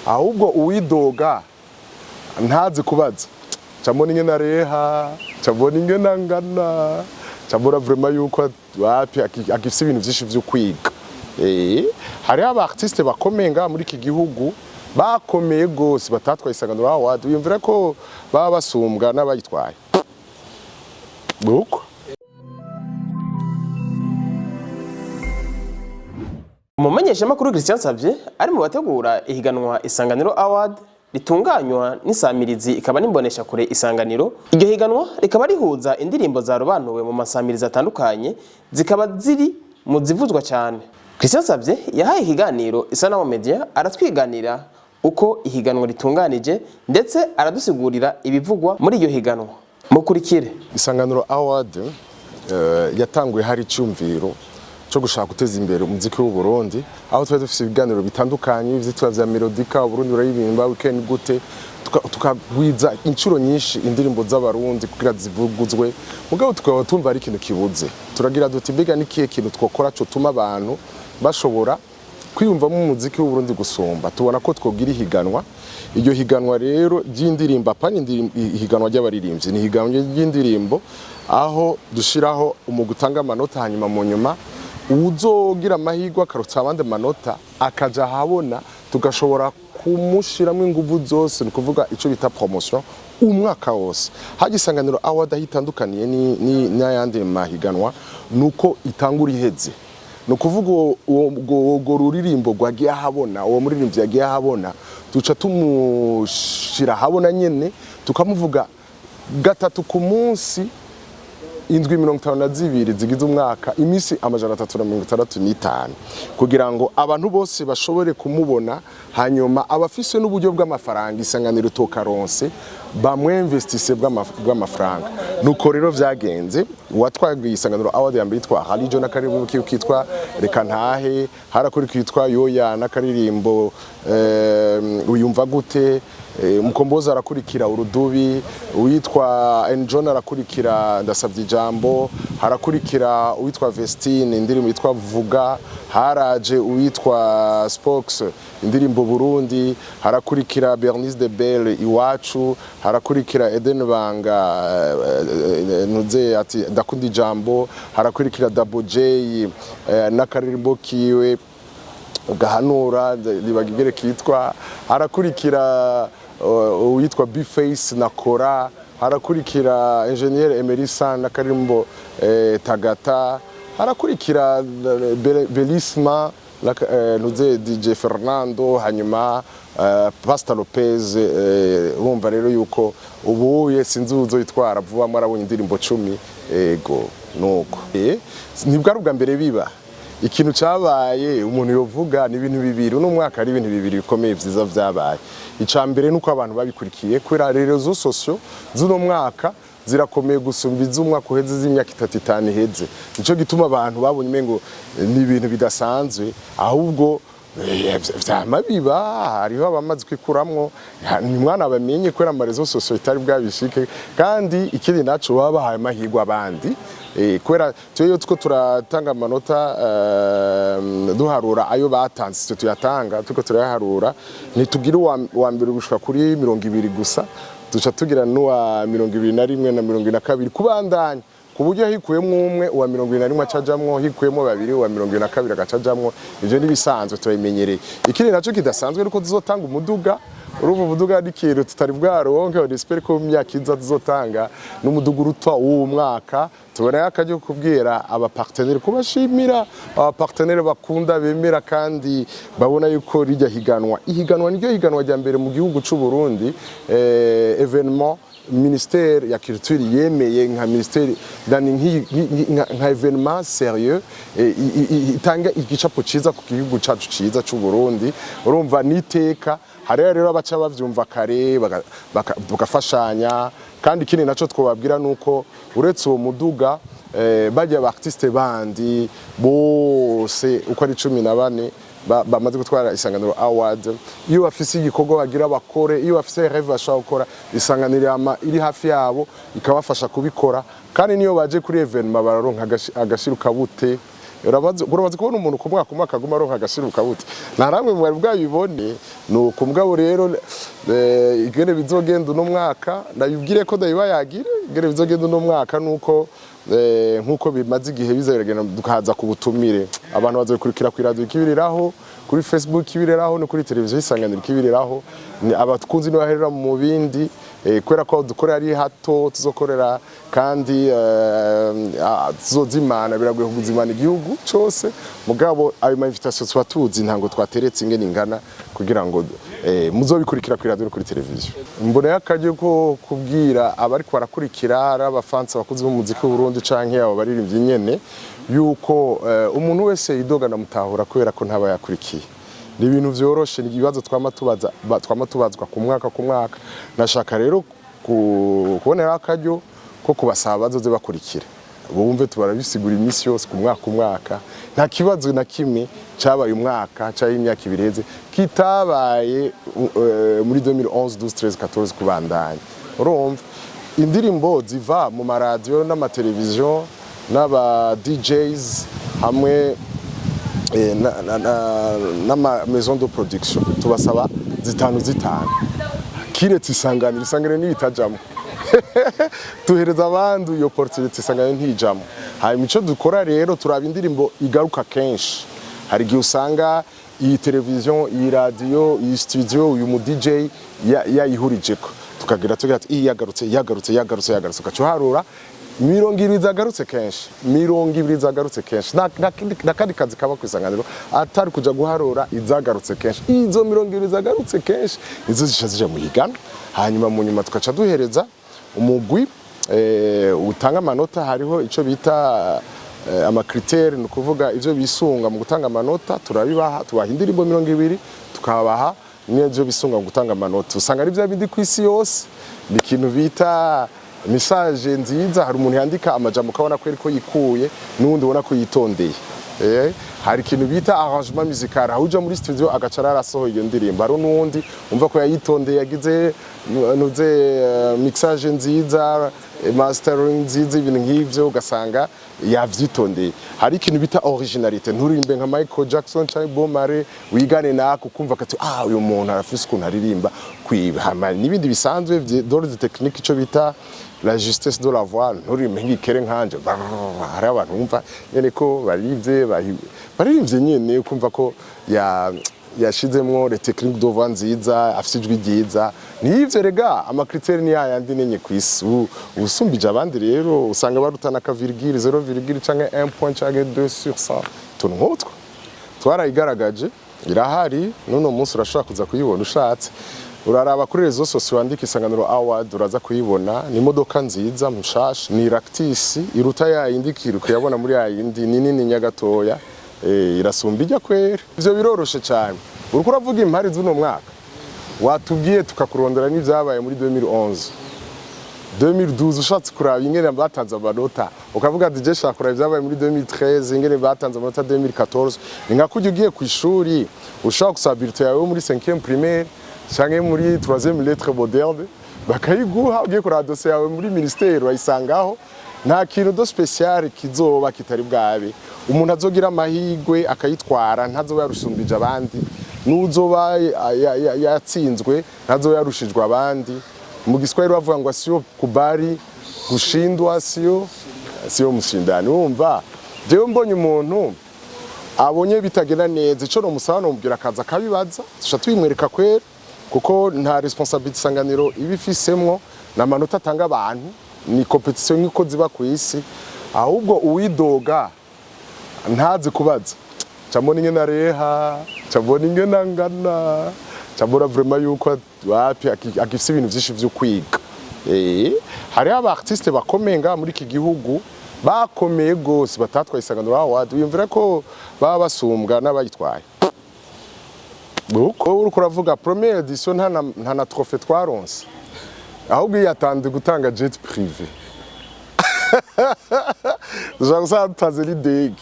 ahubwo uwidoga ntazi kubaza cyambona ingena reha cyambona ingena ngana cyambona vraiment yuko wapi akifise ibintu byinshi byo kwiga hari aba artiste bakomenga muri iki gihugu bakomeye gose batatwaye Isanganiro Award uyumvira ko baba basumbwa n'abayitwaye buko umumenyesha makuru Christian Nsavye ari mu bategura ihiganwa Isanganiro Award ritunganywa n'isamirizi ikaba nimbonesha kure Isanganiro. Iryo higanwa rikaba rihuza indirimbo za robanuwe mu masamirizi atandukanye zikaba ziri mu zivuzwa cyane. Christian Nsavye yahaye ihiganiro Isanganiro Media aratwiganira uko ihiganwa ritunganije ndetse aradusigurira ibivugwa muri iryo higanwa. Mukurikire. Isanganiro Award yatanguye hari cyumviro cyo gushaka guteza imbere umuziki w'u Burundi, aho twari dufite ibiganiro bitandukanye ivyitwa vya melodika Burundi urayibimba weekend gute tukagwiza incuro nyinshi indirimbo z'abarundi kugira zivuguzwe mugabo tukaba tumva ari ikintu kibuze. Turagira duti mbega nikiye kintu twokora cyo tuma abantu bashobora kwiyumva mu muziki w'u Burundi gusumba. Tubona ko twogira ihiganwa. Iryo higanwa rero ry'indirimbo apani ihiganwa ry'abaririmbyi ni higanwa ry'indirimbo aho dushiraho umugutanga amanota hanyuma mu nyuma uzogira amahirwe akarutsa abandi manota akaja habona tugashobora kumushiramo inguvu zose ni kuvuga ico bita promotion umwaka wose. Haje Isanganiro Award ahitandukaniye ni n'ayandi mahiganwa nuko itangura iheze no kuvuga uwo ruririmbo gwagiye habona uwo muririmbyi yagiye habona tuca tumushira habona nyene tukamuvuga gatatu ku munsi indwi 52 zigize umwaka imisi 365 kugira ngo abantu bose bashobore kumubona hanyuma abafise n'uburyo bw'amafaranga Isanganiro tokaronse bamwinvestise bw'amafaranga. Nuko rero vyagenze watwagiye Isanganiro Award ya mbere yitwa Halijo na karirimbo kitwa reka ntahe harakuri kitwa yoya na karirimbo uyumva gute umukomboza arakurikira urudubi uyitwa Enjona arakurikira ndasavye ijambo harakurikira uyitwa Vestine indirimbo yitwa vuga haraje uyitwa Spox indirimbo Burundi harakurikira Bernice de Belle iwacu harakurikira Eden Banga nuze ati ndakunda ijambo harakurikira Double J na karirimbo kiwe gahanura libagigere kitwa harakurikira uyitwa B-Face na Kora harakurikira Engineer Emerisa na karimbo Tagata harakurikira Belisma nuze DJ Fernando hanyuma Pastor Lopez urumva rero yuko ubuye sinzuzo yitwara vuba marabonye indirimbo 10 ego nuko nibwo ari ubwa mbere biba ikintu cyabaye umuntu yovuga ni ibintu bibiri uno mwaka ari ibintu bibiri bikomeye vyiza vyabaye. Icambere nuko abantu babikurikiye kwera rero zo socio zuno mwaka zirakomeye gusumba izumwaka uheze z'imyaka 3 iheze. Nico gituma abantu babonye mengo ni ibintu bidasanzwe ahubwo vyamabiba hariho abamaze kwikuramwo ni mwana bamenye kwera amarezo socio itari bwabishike kandi ikindi naco babahaye amahirwe abandi kwera cyo tuko turatanga amanota duharura ayo batanze tuyatanga tuko turayaharura nitugira wa mbere gushika kuri 20 gusa duca tugira n'uwa 21 na 22 kubandanya kuburyo hikuyemo umwe uwa 21 acajamwo hikuyemo babiri uwa 22 agacajamwo ivyo nibisanzwe turayimenyereye. Ikindi naco kidasanzwe nuko tuzotanga umuduga uruvu buduga dikiro tutari bwaronke odespere ko myaka iza tuzotanga n'umuduga urutwa uwo mwaka tubona yakajyo kubwira aba partenaire kubashimira aba partenaire bakunda bemera kandi babona yuko rijya higanwa niryo higanwa rya mbere mu gihugu cy'u Burundi evenement ministère ya culture yemeye nka ministère dani nka evenement sérieux itanga igicapo ciza ku gihugu cyacu ciza cy'u Burundi urumva niteka hari rero abaca bavyumva kare bagafashanya kandi ikindi naco twobabwira nuko uretse uwo muduga bajya abartiste bandi bose uko ari 14 bamaze gutwara Isanganiro Award iyo bafise igikorwa bagira bakore iyo bafise rêve bashaka gukora Isanganiro iri hafi yabo ikabafasha kubikora kandi niyo baje kuri evenement bararonka agashiruka bute uramaze kubona umuntu ku mwaka aguma aronka agashiruka bute nta namwe mwari bwabibone nuko mugabo rero igene bizogenda uno mwaka ndabibwire ko ndayibayagira igene bizogenda uno mwaka nuko nkuko bimaze igihe bizagenda dukaza ku butumire abantu bazokurikira ku radio ikibiriraho kuri Facebook ikibiriraho no kuri televiziyo Isanganiro ikibiriraho abatkunzi no baherera mu bindi kwera ko dukorera ari hato tuzokorera kandi tuzozimana biragoye kuguzimana igihugu cyose mugabo ayo ma invitation twatuzi ntango twateretse ingene ingana kugira ngo muzobikurikira ku radio no kuri televiziyo mbone yakaje ko kubwira abari kwarakurikira abafansa bakuzi mu muziki w'u Burundi canke abo baririmbyi nyene yuko umuntu wese yidoga namutahura kubera ko ntaba yakurikiye ni ibintu vyoroshe ni ibibazo twama tubazwa ku mwaka nashaka rero kubonera akaryo ko kubasaba bazoze bakurikira bumve tubarabisigura imisi yose ku mwaka nta kibazo na kimwe cyabaye umwaka cyaye imyaka ibireze kitabaye muri 2011 12 13 14 kubandanya urumva indirimbo ziva mu maradiyo n'amateleviziyo n'aba DJs hamwe n'ama maison de production tubasaba zitanu kiretse Isanganiro n'ibitajamo tuhereza abandi iyo opportunity Isanganiro ntijamo hari mico dukora rero turaba indirimbo igaruka kenshi hari gihe usanga iyi televiziyo iyi radio iyi studio uyu mu DJ yayihurijeko tukagira ati iyi yagarutse ukacuharura 20 zagarutse kenshi 20 zagarutse kenshi nakandi kazi kaba ku Isanganiro atari kuja guharura izagarutse kenshi izo 20 zagarutse kenshi izo zishaje mu higana hanyuma mu nyuma tukaca duhereza umugwi utanga amanota hariho ico bita amakriteri no kuvuga ivyo bisunga mu gutanga amanota turabibaha tubaha indirimbo 20 tukabaha n'ivyo bisunga mu gutanga amanota usanga ari bya bindi ku isi yose ni ikintu bita message nziza hari umuntu yandika amajambo kabona ko ariko yikuye n'undi ubona ko yitondeye hari ikintu bita arrangement musical ahuja muri studio agacara arasohoye iyo ndirimbo hari n'undi umva ko yayitondeye yagize nuze mixage nziza mastering nziza ibintu nk'ivyo ugasanga yavyitondeye hari ikintu bita originalité nturimbe nka Michael Jackson cyangwa Bob Marley wigane nako kumva kati uyu muntu arafise ukuntu aririmba kwiba n'ibindi bisanzwe d'ordre technique ico bita la justesse de la voix nturimbe nk'ikere nkanje hari abantu umva nyene ko barivye nyene kumva ko yashizemwo les techniques de voix nziza afise ijwi ryiza nivyo rega amakriteri ni yayandi nenye kwisi usumbije abandi rero usanga barutana ka virgule 0, canke 1 point canke 2 sur 100 tunutwa twarayigaragaje irahari none umunsi urashaka kuza kuyibona ushatse uraraba kuri rezo sosio wandika Isanganiro Award uraza kuyibona ni imodoka nziza mushasha ni Lactis iruta yayindikira kuyabona muri yayindi nini nyagatoya irasumbijya kwera ivyo biroroshe cyane uriko uravuga impari z'uno mwaka watubwiye tukakurondera n'ivyabaye muri 2011 ushatse kuraba ingene batanze amanota ukavuga ati je shaka kuraba ivyabaye muri 2013 ingene batanze amanota 2014 ninga kujya ugiye ku ishuri ushaka gusaba bulletin yawe muri 5e primaire canke muri 3e lettre moderne bakayiguha ugiye kuraba dossier yawe muri ministère bayisangaho nta kintu do special kizoba kitari bwabe umuntu azogira amahigwe akayitwara ntazoba yarusumbije abandi nuzoba yatsinzwe ntazoba yarushijwe abandi mu Giswahili bavuga ngo asiyo kubari gushindwa siyo mushindani wumva jewe mbonye umuntu abonye bitagenda neza ico no musaba no mubwira akaza kabibaza tusha twimwereka kwera kuko nta responsabilité Isanganiro ibifisemwo n'amanota atanga abantu ni competition nk'uko ziba ku isi ahubwo uwidoga ntazi kubaza cyambona ingena reha cyambona ingena ngana cyambona vraiment yuko wapi akifise ibintu byinshi byo kwiga hari aba artiste bakomenga muri iki gihugu bakomeye gose batatwaye Isanganiro Award uyumvira ko baba basumbwa n'abayitwaye uko uriko uravuga première edition nta na trophée twaronse ahubwo yatanze gutanga jet privé je sais pas l'idée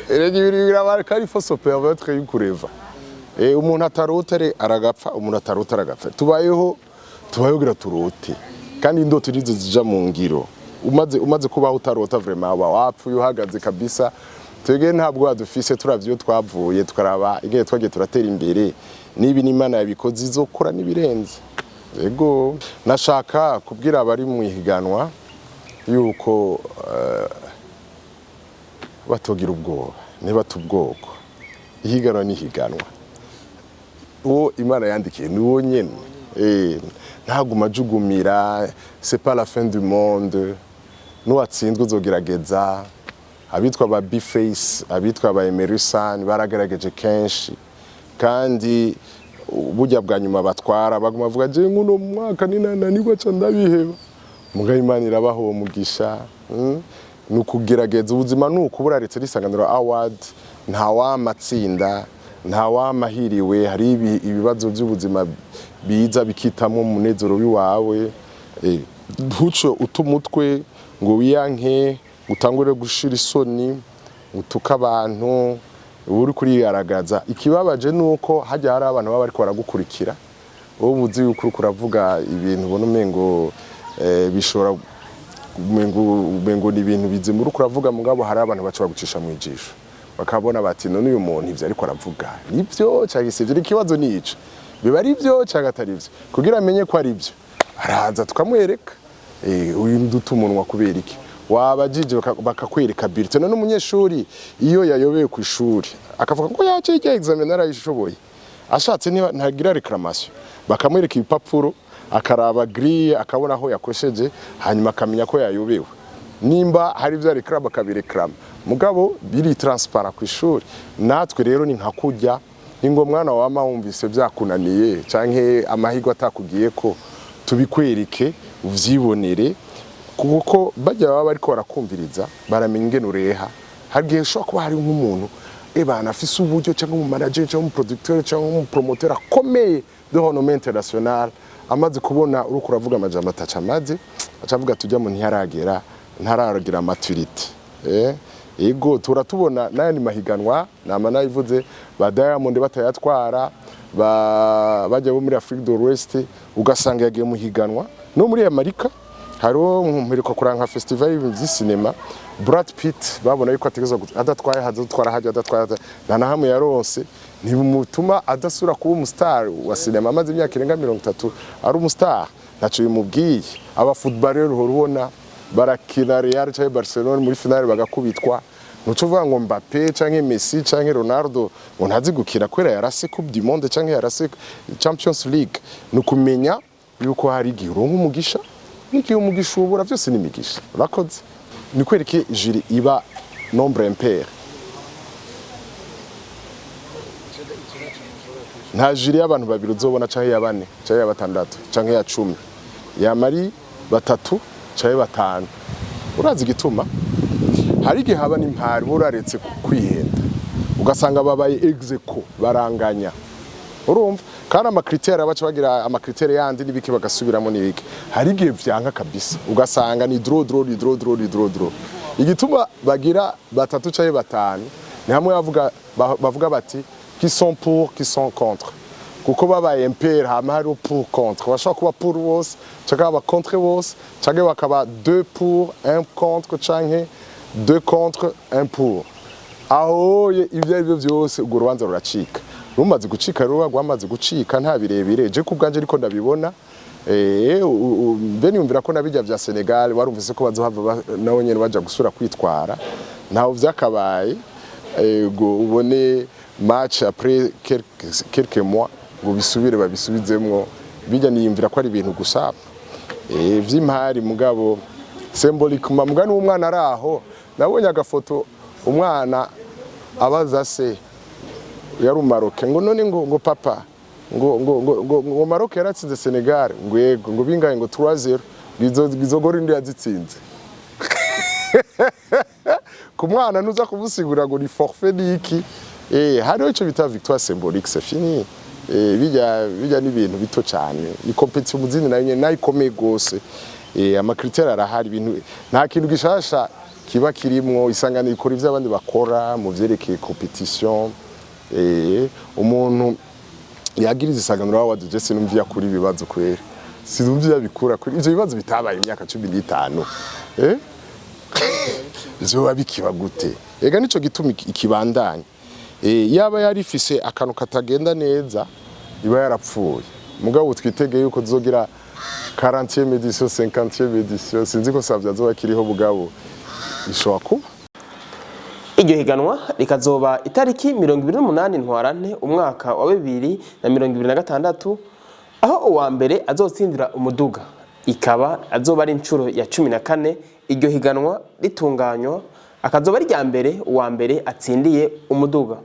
rero kari fo permettre y'ukureva umuntu atarotere aragapfa umuntu atarota aragapfa tubayeho gira turote kandi indoto nizo zija mu ngiro umaze kubaho utarota vraiment aba wapfuye uhagaze kabisa twebwe ntabwo adufise turavyo twavuye tukaraba igihe twagiye turatera imbere nibi n'Imana yabikoze izokora nibirenze. Yego nashaka kubwira abari mu ihiganwa yuko batogira ubwoba niba tubwoko ihiganwa nihiganwa uwo Imana yandikiye ni wo nyene ntaguma jugumira c'est pas la fin du monde nuwatsinzwe uzogerageza abitwa ba B-Face abitwa ba Emerson baragerageje kenshi kandi burya bwa nyuma batwara baguma bavuga je nguno mwaka ninananirwa ca ndabiheba muga Imana irabaho uwo mugisha nukugerageza ubuzima nukuburaretse risanganiro award nta wamatsinda nta wamahiriwe hari ibibazo by'ubuzima biza bikitamo umunezero wiwawe ntuco utumutwe ngo wiyanke utangure gushira isoni utuka abantu uri kurigaragaza ikibabaje nuko hajya hari abantu baba bariko baragukurikira wowe uzi yuko kuravuga ibintu ubona umengo bishora umengo ni ibintu bizimura kuravuga mugabo hari abantu baca bagucisha mu ijisho bakabona bati none uyu muntu ivyo ariko aravuga nivyo cyagisivye ikibazo nico biba ari byo cyangwa atari byo kugira amenye ko ari byo araza tukamwereka uyu ndutumunwa kubera iki wabajije bakakwereka bulletin none umunyeshuri iyo yayobeye ku ishuri akavuga ko yaciye examen narayishoboye ashatse ntagira reclamation bakamwereka ibipapuro akaraba grille akabona aho yakosheje hanyuma akamenya ko yayobewe nimba hari bya reclame akabireklama mugabo biri transparent ku ishuri natwe rero ni nka kujya ingo mwana wama wumvise byakunaniye canke amahirwe atakugiye ko tubikwereke uvyibonere kuko bajya baba bariko barakumviriza baramenya ingene ureha hagiye shobora kuba hari nk'umuntu bana afise uburyo cyangwa mu manager cyangwa mu producteur cyangwa mu promoteur akomeye de renommée international amaze kubona uruko uravuga amajambo atacamaze acavuga tujya mu ntaragira maturity ego turatubona nani mahiganwa nama nayivuze ba Diamond batayatwara bajya bo muri Afrique de l'Ouest ugasanga yagiye mu higanwa no muri Amerika haro mpereko kuranka festival y'ibintu cinema Brad Pitt babona yuko ategeza adatwaye hazotwara haje adatwaye na hamwe yaronse ntibumutuma adasura kuba umustar wa cinema amaze imyaka irenga 30 ari umustar naco bimubwiye aba footballer urubona barakina Real cyangwa Barcelona muri finale bagakubitwa nuco vuga ngo Mbappé canke Messi canke Ronaldo ngo ntazi gukira kwera yarase Coupe du Monde canke yarase Champions League nukumenya yuko hari gihuro nk'umugisha niki umugisha ubura byose ni migisha urakoze ni kwereke juri iba nombre impair nta juri y'abantu babiri uzobona canke ya bane canke ya batandatu canke ya 10 ya mari batatu canke batanu urazi gituma hari igihe haba n'impari buraretse kwihenda ugasanga babaye execo baranganya urumva kana amakriteri abaca bagira amakriteri yandi nibiki bagasubiramo nibiki hari igihe vyanka kabisa ugasanga ni draw igituma bagira batatu canke batanu ni hamwe bavuga bati qui sont pour qui sont contre kuko babaye impair hama hari pour contre bashaka kuba pour bose cyangwa aba contre bose cyangwa bakaba 2 pour 1 contre canke 2 contre 1 pour aho ivyo ari byo byose urwo rubanza ruracika rumaze gucika rero rwamaze gucika nta birebire je kubganje ariko ndabibona bene yumvira ko nabijya vya Senegal warumvise ko bazohava nawe nyene baja gusura kwitwara naho vyakabaye go ubone match après quelques mois ngo bisubire babisubizemwo bijya niyumvira ko ari ibintu gusaba vy'impari mugabo symbolique mugani umwana araho nabonye agafoto umwana abaza se yari umaroke ngo none ngo papa ngo Maroc yaratsinze Senegal ngo yego ngo bingaye ngo 3-0 bizogora indi yazitsinze ku mwana nuza kubusigura ngo ni forfait niki hariho ico bita victoire symbolique c'est fini bijya n'ibintu bito cyane ni competition muzindi nayo nayikomeye gose amakriteri arahari ibintu nta kintu gishasha kiba kirimwo Isanganiro ikora ivyo abandi bakora mu vyerekeye competition umuntu yagiriza Isanganiro award je sinumvya kuri bibazo kwera sinumvya bikura kuri ivyo bibazo bitabaye imyaka 15 vyoba bikiba gute ega nico gituma ikibandanya yaba yarifise akantu katagenda neza iba yarapfuye mugabo twitegeye yuko zogira 40e edition 50e edition sinzi ko Nsavye azoba kiriho bugabo ishobora kuba iryo higanwa rikazoba itariki 28 ntwarante umwaka wa 2026 aho uwa mbere azotsindira umuduga ikaba azoba ari incuro ya 14 iryo higanwa ritunganywa akazoba ari rya mbere uwa mbere atsindiye umuduga.